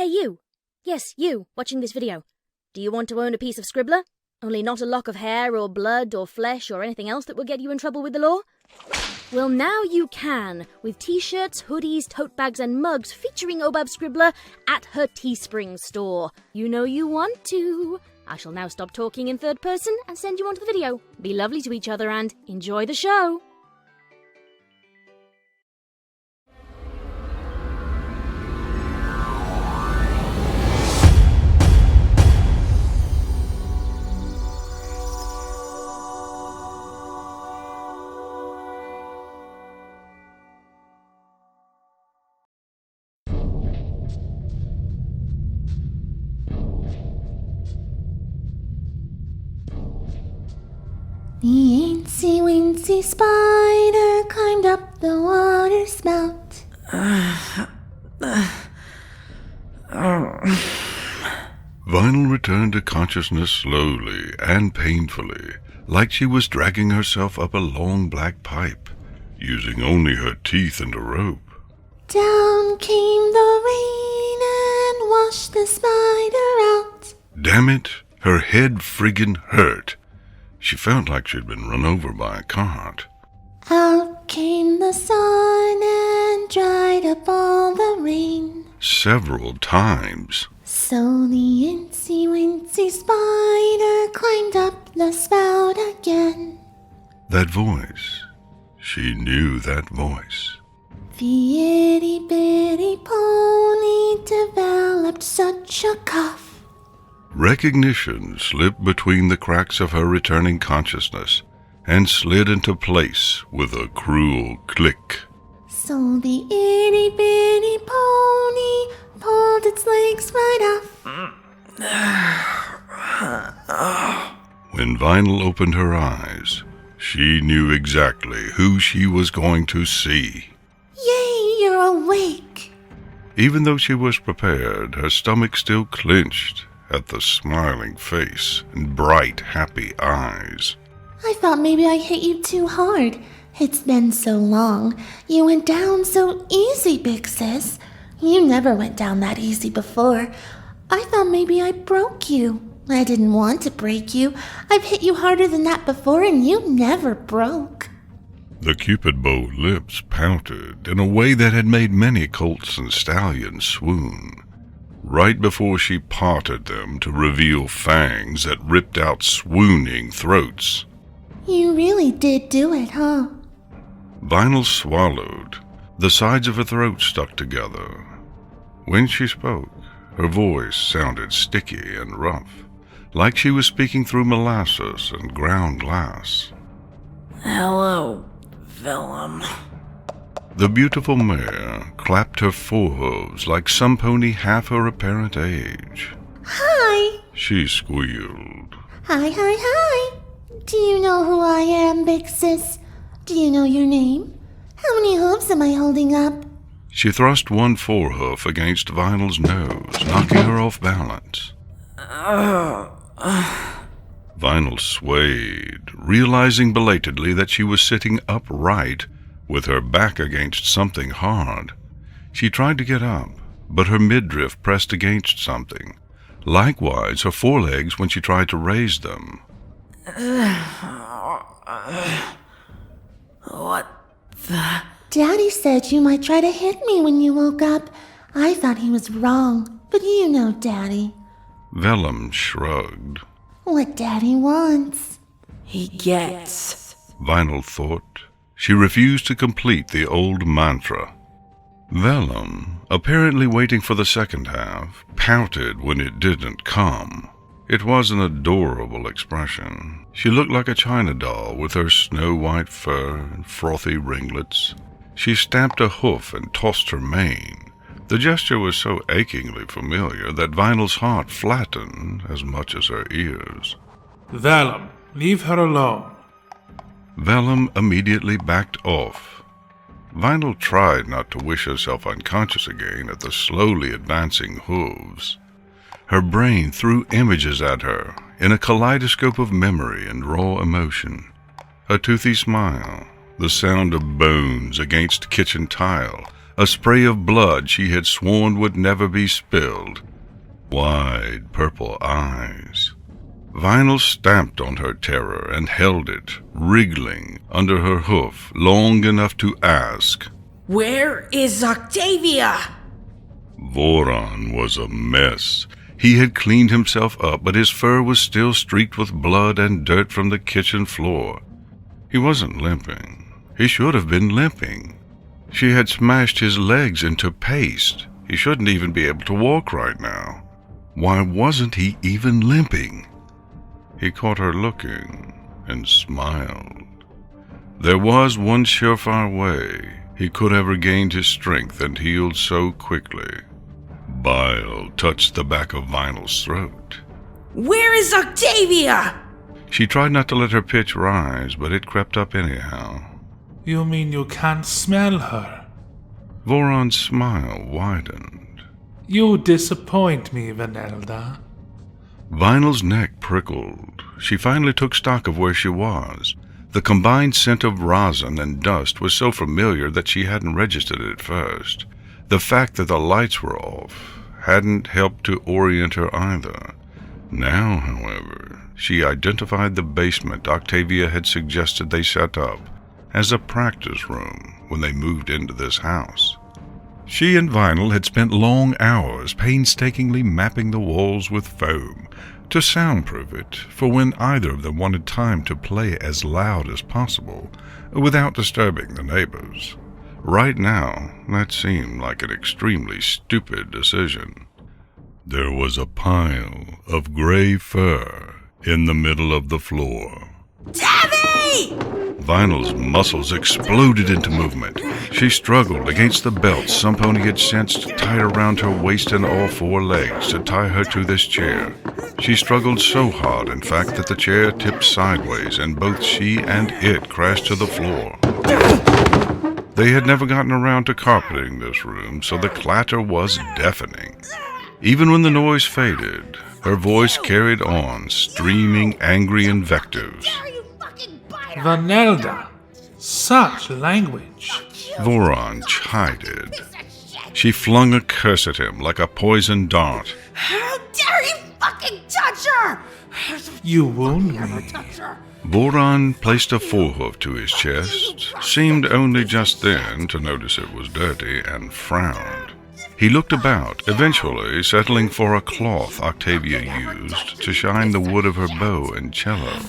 Hey you! Yes, you, watching this video. Do you want to own a piece of Scribbler? Only not a lock of hair or blood or flesh or anything else that will get you in trouble with the law? Well, now you can, with t-shirts, hoodies, tote bags and mugs featuring Obab Scribbler at her Teespring store. You know you want to. I shall now stop talking in third person and send you on to the video. Be lovely to each other and enjoy the show. The eensy-weensy spider climbed up the water spout. Vinyl returned to consciousness slowly and painfully, like she was dragging herself up a long black pipe, using only her teeth and a rope. Down came the rain and washed the spider out. Damn it, her head friggin' hurt. She felt like she'd been run over by a cart. Out came the sun and dried up all the rain. Several times. So the eensy-weensy spider climbed up the spout again. That voice. She knew that voice. The itty-bitty pony developed such a cough. Recognition slipped between the cracks of her returning consciousness and slid into place with a cruel click. So the itty-bitty pony pulled its legs right off. When Vinyl opened her eyes, she knew exactly who she was going to see. Yay, you're awake! Even though she was prepared, her stomach still clenched at the smiling face and bright, happy eyes. I thought maybe I hit you too hard. It's been so long. You went down so easy, big sis. You never went down that easy before. I thought maybe I broke you. I didn't want to break you. I've hit you harder than that before and you never broke. The cupid bow lips pouted in a way that had made many colts and stallions swoon, right before she parted them to reveal fangs that ripped out swooning throats. You really did do it, huh? Vinyl swallowed. The sides of her throat stuck together. When she spoke, her voice sounded sticky and rough, like she was speaking through molasses and ground glass. Hello, Vellum. The beautiful mare clapped her forehooves like some pony half her apparent age. Hi! She squealed. Hi. Do you know who I am, big sis? Do you know your name? How many hooves am I holding up? She thrust one forehoof against Vinyl's nose, knocking her off balance. Vinyl swayed, realizing belatedly that she was sitting upright with her back against something hard. She tried to get up, but her midriff pressed against something. Likewise, her forelegs when she tried to raise them. What the? Daddy said you might try to hit me when you woke up. I thought he was wrong, but you know Daddy. Vellum shrugged. What Daddy wants. He gets. Vinyl thought. She refused to complete the old mantra. Vellum, apparently waiting for the second half, pouted when it didn't come. It was an adorable expression. She looked like a china doll with her snow-white fur and frothy ringlets. She stamped a hoof and tossed her mane. The gesture was so achingly familiar that Vinyl's heart flattened as much as her ears. Vellum, leave her alone. Vellum immediately backed off. Vinyl tried not to wish herself unconscious again at the slowly advancing hooves. Her brain threw images at her in a kaleidoscope of memory and raw emotion. A toothy smile, the sound of bones against kitchen tile, a spray of blood she had sworn would never be spilled. Wide purple eyes. Vinyl stamped on her terror and held it, wriggling under her hoof long enough to ask, Where is Octavia? Voron was a mess. He had cleaned himself up, but his fur was still streaked with blood and dirt from the kitchen floor. He wasn't limping. He should have been limping. She had smashed his legs into paste. He shouldn't even be able to walk right now. Why wasn't he even limping? He caught her looking and smiled. There was one surefire way he could have regained his strength and healed so quickly. Bile touched the back of Vinyl's throat. Where is Octavia? She tried not to let her pitch rise, but it crept up anyhow. You mean you can't smell her? Voron's smile widened. You disappoint me, Vanelda. Vinyl's neck prickled. She finally took stock of where she was. The combined scent of rosin and dust was so familiar that she hadn't registered it at first. The fact that the lights were off hadn't helped to orient her either. Now, however, she identified the basement Octavia had suggested they set up as a practice room when they moved into this house. She and Vinyl had spent long hours painstakingly mapping the walls with foam to soundproof it for when either of them wanted time to play as loud as possible without disturbing the neighbors. Right now, that seemed like an extremely stupid decision. There was a pile of gray fur in the middle of the floor. Tabby! Vinyl's muscles exploded into movement. She struggled against the belt some pony had sensed tied around her waist and all four legs to tie her to this chair. She struggled so hard, in fact, that the chair tipped sideways and both she and it crashed to the floor. They had never gotten around to carpeting this room, so the clatter was deafening. Even when the noise faded, her voice carried on, streaming angry invectives. Vanelda, such language. Voron chided. She flung a curse at him like a poisoned dart. How dare you fucking touch her! You wound me. Voron placed a forehoof to his chest, seemed only just then to notice it was dirty, and frowned. He looked about, eventually settling for a cloth Octavia used to shine the wood of her bow and cello.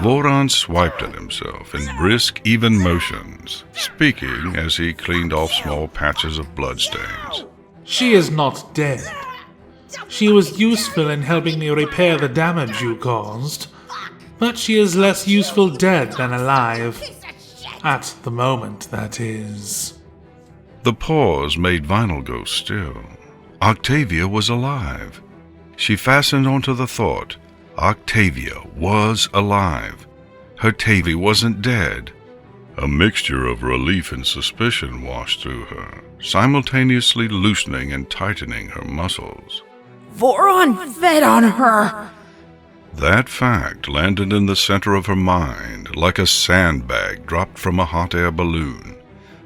Voron swiped at himself in brisk, even motions, speaking as he cleaned off small patches of bloodstains. She is not dead. She was useful in helping me repair the damage you caused, but she is less useful dead than alive. At the moment, that is. The pause made Vinyl go still. Octavia was alive. She fastened onto the thought. Octavia was alive. Her Tavy wasn't dead. A mixture of relief and suspicion washed through her, simultaneously loosening and tightening her muscles. Voron fed on her! That fact landed in the center of her mind like a sandbag dropped from a hot air balloon.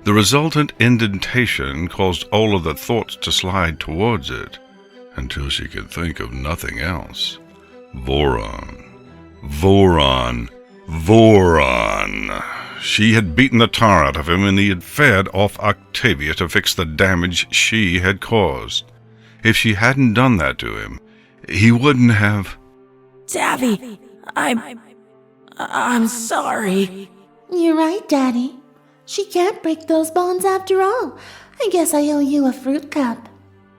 The resultant indentation caused all of the thoughts to slide towards it, until she could think of nothing else. Voron. Voron. Voron. She had beaten the tar out of him, and he had fed off Octavia to fix the damage she had caused. If she hadn't done that to him, he wouldn't have... Tabby, I'm sorry. You're right, Daddy. She can't break those bonds after all. I guess I owe you a fruit cup.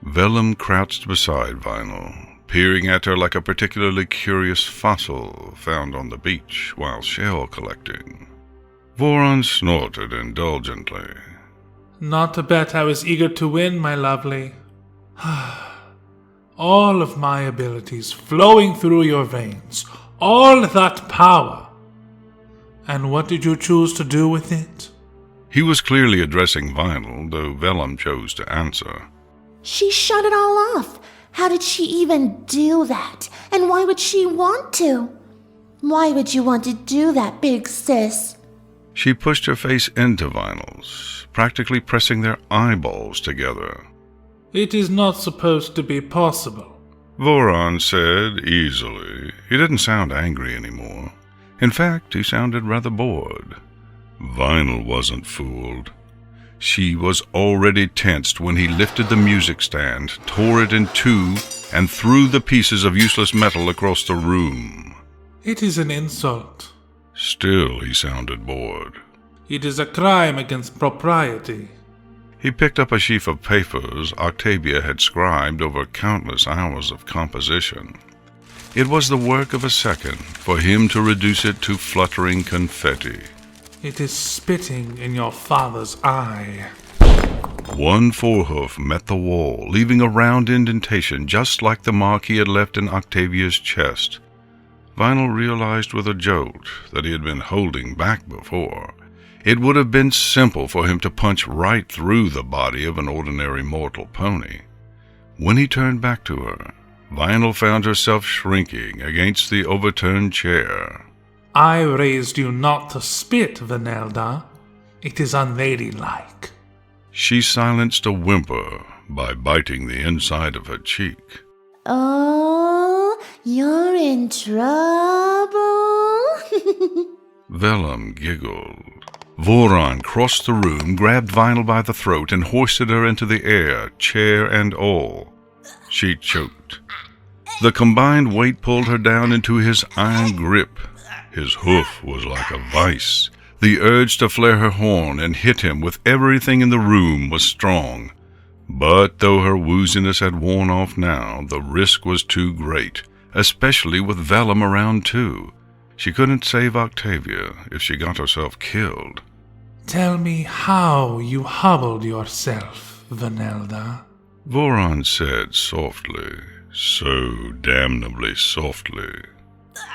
Vellum crouched beside Vinyl, peering at her like a particularly curious fossil found on the beach while shell collecting. Voron snorted indulgently. Not to bet I was eager to win, my lovely. All of my abilities flowing through your veins. All that power. And what did you choose to do with it? He was clearly addressing Vinyl, though Vellum chose to answer. She shut it all off. How did she even do that? And why would she want to? Why would you want to do that, big sis? She pushed her face into Vinyl's, practically pressing their eyeballs together. It is not supposed to be possible. Voron said easily. He didn't sound angry anymore. In fact, he sounded rather bored. Vinyl wasn't fooled. She was already tensed when he lifted the music stand, tore it in two, and threw the pieces of useless metal across the room. It is an insult. Still, he sounded bored. It is a crime against propriety. He picked up a sheaf of papers Octavia had scribed over countless hours of composition. It was the work of a second for him to reduce it to fluttering confetti. It is spitting in your father's eye. One forehoof met the wall, leaving a round indentation just like the mark he had left in Octavia's chest. Vinyl realized with a jolt that he had been holding back before. It would have been simple for him to punch right through the body of an ordinary mortal pony. When he turned back to her, Vinyl found herself shrinking against the overturned chair. I raised you not to spit, Vanelda. It is unladylike. She silenced a whimper by biting the inside of her cheek. Oh, you're in trouble. Vellum giggled. Voron crossed the room, grabbed Vinyl by the throat, and hoisted her into the air, chair and all. She choked. The combined weight pulled her down into his iron grip. His hoof was like a vice. The urge to flare her horn and hit him with everything in the room was strong. But though her wooziness had worn off now, the risk was too great, especially with Vellum around too. She couldn't save Octavia if she got herself killed. Tell me how you hobbled yourself, Vanelda. Voron said softly, so damnably softly.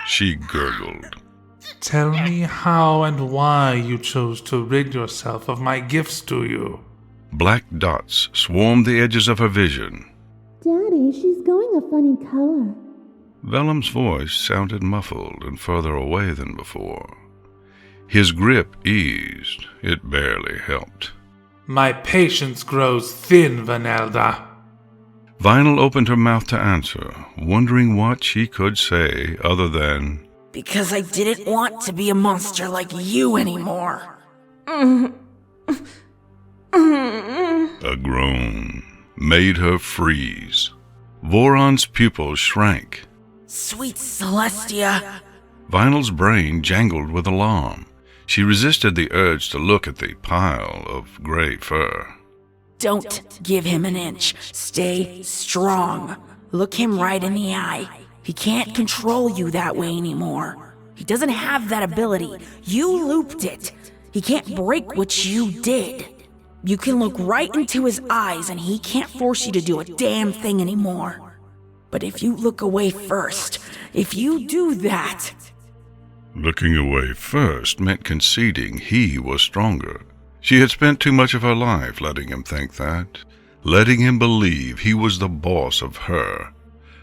She gurgled. Tell me how and why you chose to rid yourself of my gifts to you. Black dots swarmed the edges of her vision. Daddy, she's going a funny color. Vellum's voice sounded muffled and further away than before. His grip eased. It barely helped. My patience grows thin, Vanelda. Vinyl opened her mouth to answer, wondering what she could say other than, Because I didn't want to be a monster like you anymore. A groan made her freeze. Voron's pupils shrank. Sweet Celestia. Vinyl's brain jangled with alarm. She resisted the urge to look at the pile of gray fur. Don't give him an inch. Stay strong. Look him right in the eye. He can't control you that way anymore. He doesn't have that ability. You looped it. He can't break what you did. You can look right into his eyes and he can't force you to do a damn thing anymore. But if you look away first, if you do that... Looking away first meant conceding he was stronger. She had spent too much of her life letting him think that, letting him believe he was the boss of her,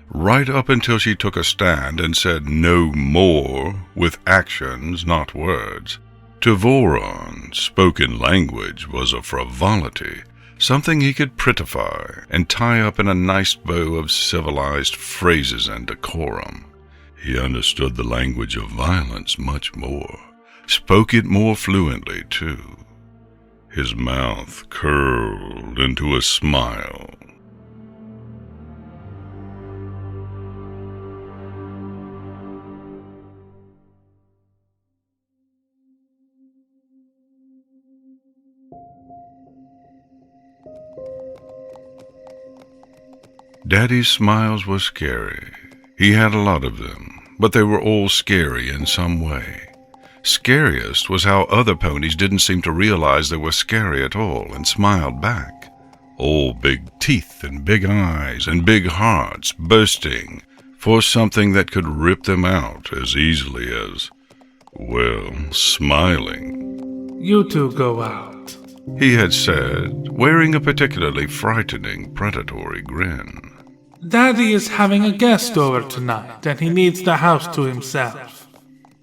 right up until she took a stand and said no more with actions, not words. To Voron, spoken language was a frivolity, something he could prettify and tie up in a nice bow of civilized phrases and decorum. He understood the language of violence much more, spoke it more fluently, too. His mouth curled into a smile. Daddy's smiles were scary. He had a lot of them, but they were all scary in some way. Scariest was how other ponies didn't seem to realize they were scary at all and smiled back. All big teeth and big eyes and big hearts bursting for something that could rip them out as easily as, well, smiling. You two go out, he had said, wearing a particularly frightening, predatory grin. Daddy is having a guest over tonight, and he needs the house to himself.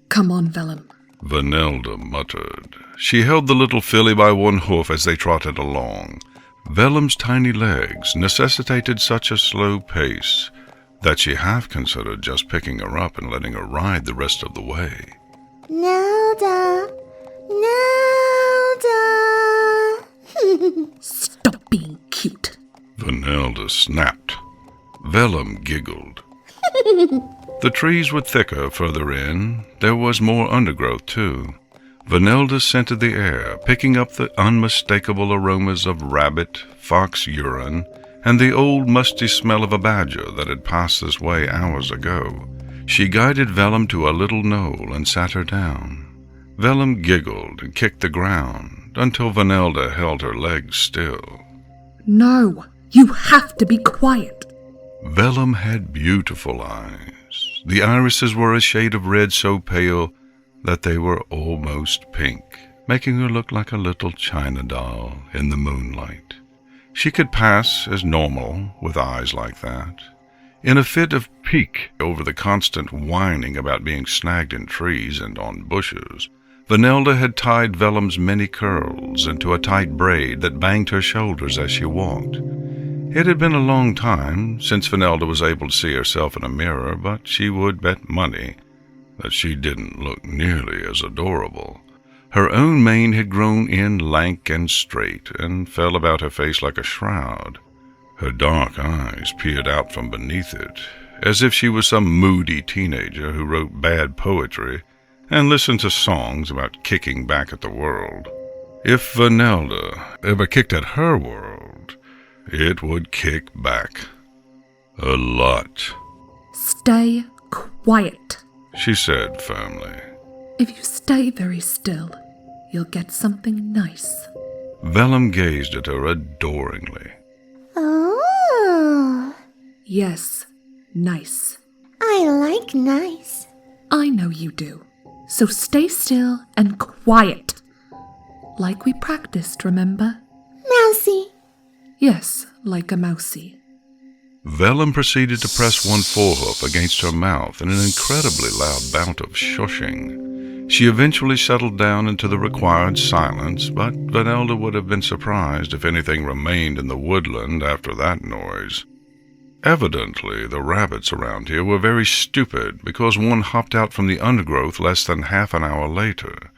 Come on, Vellum. Vanelda muttered. She held the little filly by one hoof as they trotted along. Vellum's tiny legs necessitated such a slow pace that she half considered just picking her up and letting her ride the rest of the way. Nelda! Nelda! Stop being cute. Vanelda snapped. Vellum giggled. The trees were thicker further in. There was more undergrowth, too. Vanelda scented the air, picking up the unmistakable aromas of rabbit, fox urine, and the old musty smell of a badger that had passed this way hours ago. She guided Vellum to a little knoll and sat her down. Vellum giggled and kicked the ground until Vanelda held her legs still. No, you have to be quiet. Vellum had beautiful eyes. The irises were a shade of red so pale that they were almost pink, making her look like a little china doll in the moonlight. She could pass as normal with eyes like that. In a fit of pique over the constant whining about being snagged in trees and on bushes, Vanelda had tied Vellum's many curls into a tight braid that banged her shoulders as she walked. It had been a long time since Vanelda was able to see herself in a mirror, but she would bet money that she didn't look nearly as adorable. Her own mane had grown in lank and straight, and fell about her face like a shroud. Her dark eyes peered out from beneath it, as if she was some moody teenager who wrote bad poetry and listened to songs about kicking back at the world. If Vanelda ever kicked at her world, it would kick back. A lot. Stay quiet. She said firmly. If you stay very still, you'll get something nice. Vellum gazed at her adoringly. Oh, Yes, nice. I like nice. I know you do. So stay still and quiet. Like we practiced, remember? Mousy. Yes, like a mousie. Vellum proceeded to press one forehoof against her mouth in an incredibly loud bout of shushing. She eventually settled down into the required silence, but Vanelda would have been surprised if anything remained in the woodland after that noise. Evidently, the rabbits around here were very stupid because one hopped out from the undergrowth less than half an hour later.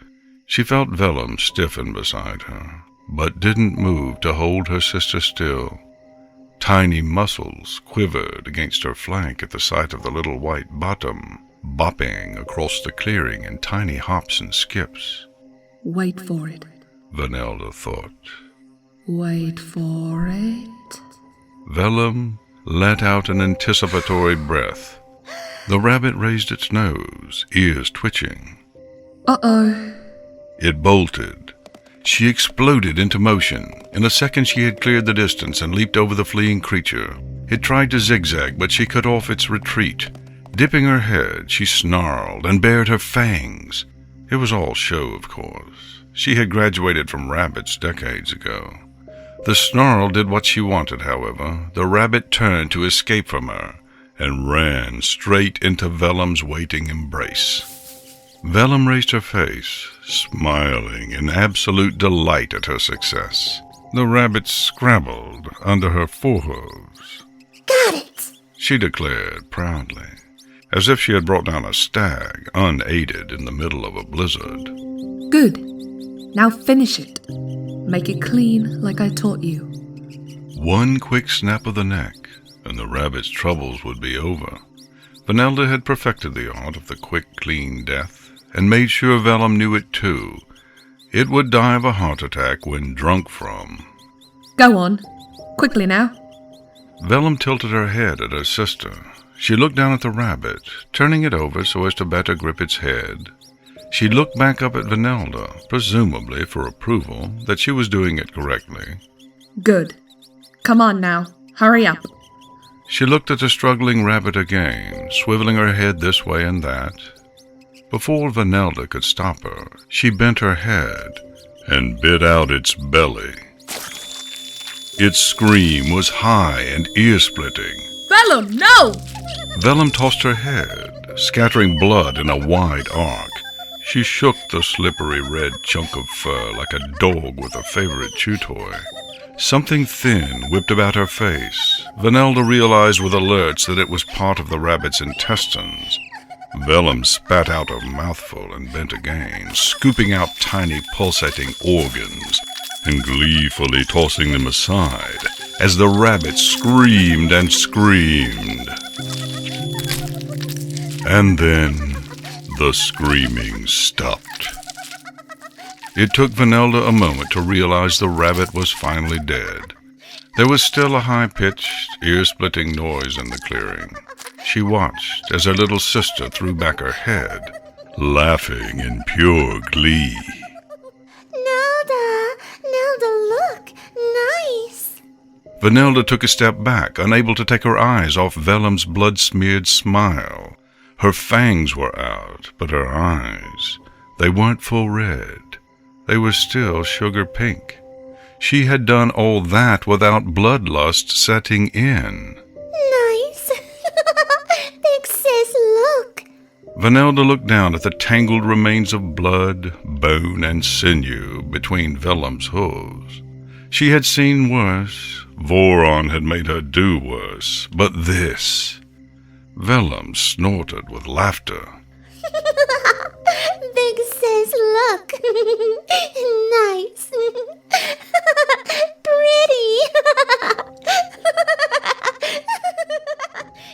She felt Vellum stiffen beside her, but didn't move to hold her sister still. Tiny muscles quivered against her flank at the sight of the little white bottom, bopping across the clearing in tiny hops and skips. Wait for it. Vanelda thought. Wait for it. Vellum let out an anticipatory breath. The rabbit raised its nose, ears twitching. Uh-oh. It bolted. She exploded into motion. In a second she had cleared the distance and leaped over the fleeing creature. It tried to zigzag, but she cut off its retreat. Dipping her head, she snarled and bared her fangs. It was all show, of course. She had graduated from rabbits decades ago. The snarl did what she wanted, however. The rabbit turned to escape from her and ran straight into Vellum's waiting embrace. Vellum raised her face, smiling in absolute delight at her success. The rabbit scrabbled under her forehooves. Got it. She declared proudly, as if she had brought down a stag, unaided in the middle of a blizzard. Good. Now finish it. Make it clean like I taught you. One quick snap of the neck, and the rabbit's troubles would be over. Vanelda had perfected the art of the quick, clean death, and made sure Vellum knew it too. It would die of a heart attack when drunk from. Go on. Quickly now. Vellum tilted her head at her sister. She looked down at the rabbit, turning it over so as to better grip its head. She looked back up at Vanelda, presumably for approval that she was doing it correctly. Good. Come on now. Hurry up. She looked at the struggling rabbit again, swiveling her head this way and that. Before Vanelda could stop her, she bent her head and bit out its belly. Its scream was high and ear-splitting. Vellum, no! Vellum tossed her head, scattering blood in a wide arc. She shook the slippery red chunk of fur like a dog with a favorite chew toy. Something thin whipped about her face. Vanelda realized with alerts that it was part of the rabbit's intestines. Vellum spat out a mouthful and bent again, scooping out tiny pulsating organs and gleefully tossing them aside as the rabbit screamed and screamed. And then the screaming stopped. It took Vanelda a moment to realize the rabbit was finally dead. There was still a high-pitched, ear-splitting noise in the clearing. She watched as her little sister threw back her head, laughing in pure glee. Nelda, look! Nice! Vanelda took a step back, unable to take her eyes off Vellum's blood-smeared smile. Her fangs were out, but her eyes, they weren't full red. They were still sugar pink. She had done all that without bloodlust setting in. Nice! Big sis, look! Vanelda looked down at the tangled remains of blood, bone, and sinew between Vellum's hooves. She had seen worse. Voron had made her do worse. But this... Vellum snorted with laughter. Big sis, look! Nice! Pretty!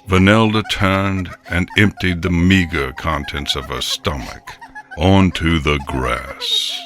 Vanelda turned and emptied the meager contents of her stomach onto the grass.